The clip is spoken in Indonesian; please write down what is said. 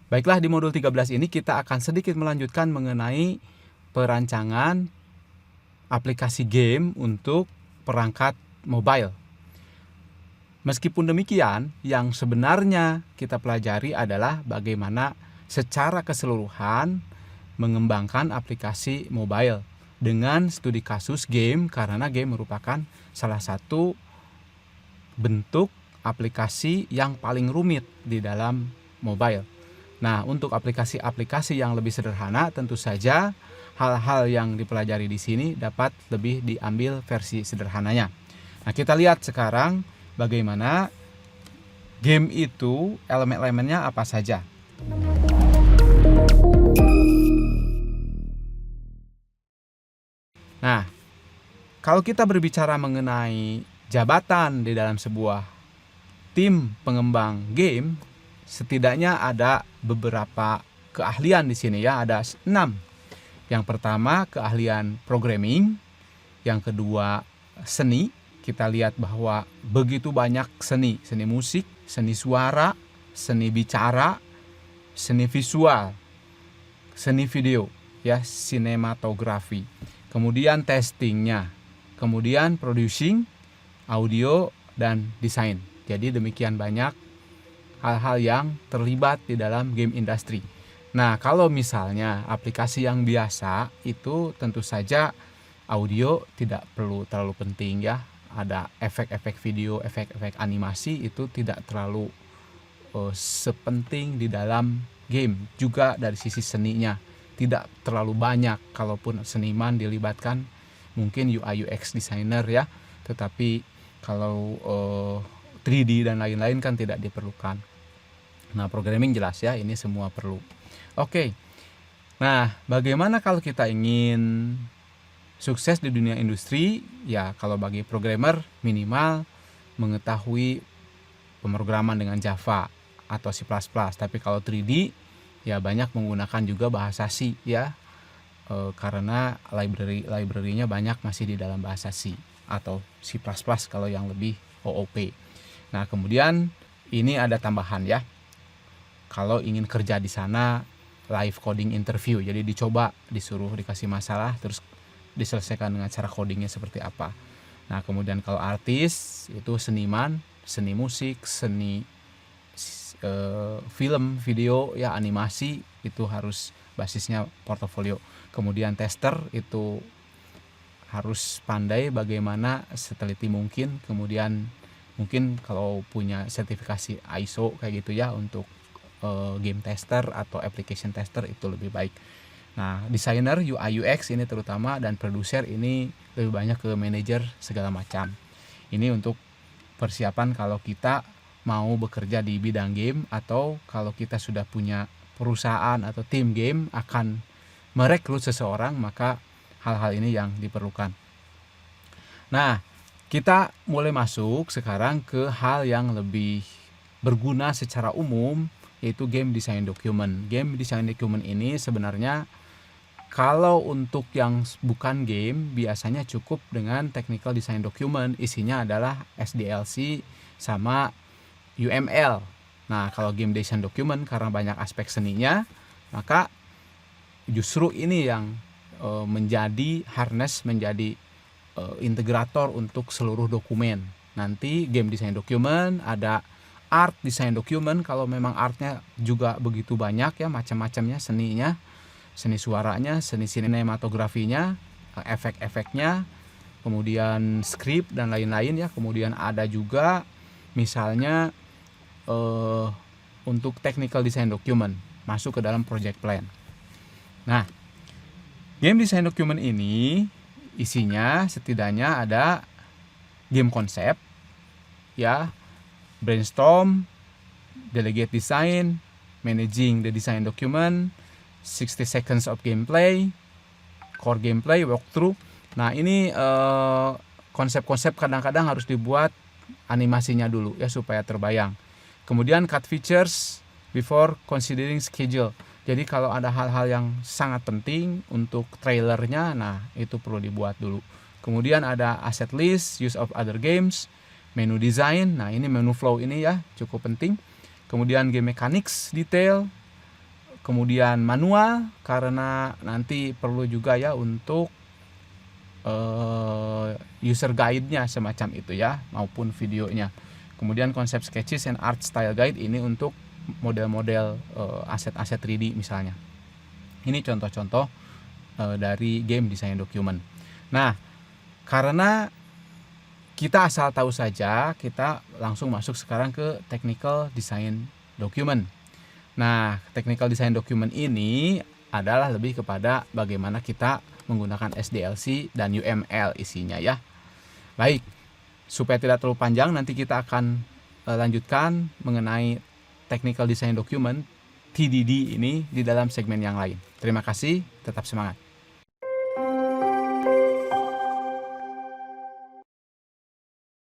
Baiklah, di modul 13 ini kita akan sedikit melanjutkan mengenai perancangan aplikasi game untuk perangkat mobile. Meskipun demikian, yang sebenarnya kita pelajari adalah bagaimana secara keseluruhan mengembangkan aplikasi mobile dengan studi kasus game, karena game merupakan salah satu bentuk aplikasi yang paling rumit di dalam mobile. Nah, untuk aplikasi-aplikasi yang lebih sederhana, tentu saja hal-hal yang dipelajari di sini dapat lebih diambil versi sederhananya. Nah, kita lihat sekarang bagaimana game itu elemen-elemennya apa saja. Nah, kalau kita berbicara mengenai jabatan di dalam sebuah tim pengembang game, setidaknya ada beberapa keahlian di sini ya, ada 6. Yang pertama keahlian programming, yang kedua seni. Kita lihat bahwa begitu banyak seni musik, seni suara, seni bicara, seni visual, seni video ya, sinematografi. Kemudian testingnya, kemudian producing, audio, dan desain. Jadi demikian banyak hal-hal yang terlibat di dalam game industry. Nah, kalau misalnya aplikasi yang biasa itu tentu saja audio tidak perlu terlalu penting ya. Ada efek-efek video, efek-efek animasi itu tidak terlalu sepenting di dalam game. Juga dari sisi seninya tidak terlalu banyak, kalaupun seniman dilibatkan mungkin UI UX designer ya. Tetapi kalau 3D dan lain-lain kan tidak diperlukan. Nah, programming jelas ya, ini semua perlu. Oke. Nah, bagaimana kalau kita ingin sukses di dunia industri? Ya, kalau bagi programmer minimal mengetahui pemrograman dengan Java atau C++. Tapi kalau 3D ya banyak menggunakan juga bahasa C ya. Karena library-nya banyak masih di dalam bahasa C atau C++ kalau yang lebih OOP. Nah, kemudian ini ada tambahan ya. Kalau ingin kerja di sana, live coding interview. Jadi disuruh dikasih masalah, terus diselesaikan dengan cara codingnya seperti apa. Nah, kemudian kalau artis itu seniman, seni musik, seni film, video ya, animasi, itu harus basisnya portofolio. Kemudian tester itu harus pandai bagaimana seteliti mungkin. Kemudian mungkin kalau punya sertifikasi ISO kayak gitu ya untuk game tester atau application tester itu lebih baik. Nah, desainer UI UX ini terutama, dan produser ini lebih banyak ke manajer segala macam. Ini untuk persiapan kalau kita mau bekerja di bidang game, atau kalau kita sudah punya perusahaan atau tim game akan merekrut seseorang, maka hal-hal ini yang diperlukan. Nah, kita mulai masuk sekarang ke hal yang lebih berguna secara umum, yaitu game design document. Game design document ini sebenarnya kalau untuk yang bukan game biasanya cukup dengan technical design document, isinya adalah SDLC sama UML. Nah, kalau game design document karena banyak aspek seninya, maka justru ini yang menjadi harness, menjadi integrator untuk seluruh dokumen. Nanti game design document ada art design document, kalau memang artnya juga begitu banyak ya, macam-macamnya seninya, seni suaranya, seni sinematografinya, efek-efeknya, kemudian script dan lain-lain ya. Kemudian ada juga misalnya untuk technical design document masuk ke dalam project plan. Nah, game design document ini isinya setidaknya ada game konsep ya, brainstorm, delegate design, managing the design document, 60 seconds of gameplay, core gameplay, walkthrough. Nah, ini konsep-konsep kadang-kadang harus dibuat animasinya dulu ya supaya terbayang. Kemudian cut features before considering schedule. Jadi kalau ada hal-hal yang sangat penting untuk trailernya, nah itu perlu dibuat dulu. Kemudian ada asset list, use of other games, menu design. Nah, ini menu flow ini ya cukup penting. Kemudian game mechanics detail, kemudian manual karena nanti perlu juga ya untuk user guide-nya semacam itu ya, maupun videonya. Kemudian konsep sketches and art style guide ini untuk model-model aset-aset 3D misalnya. Ini contoh-contoh dari game design document. Nah, karena kita asal tahu saja, kita langsung masuk sekarang ke technical design document. Nah, technical design document ini adalah lebih kepada bagaimana kita menggunakan SDLC dan UML isinya ya. Baik, supaya tidak terlalu panjang, nanti kita akan lanjutkan mengenai technical design document TDD ini di dalam segmen yang lain. Terima kasih, tetap semangat.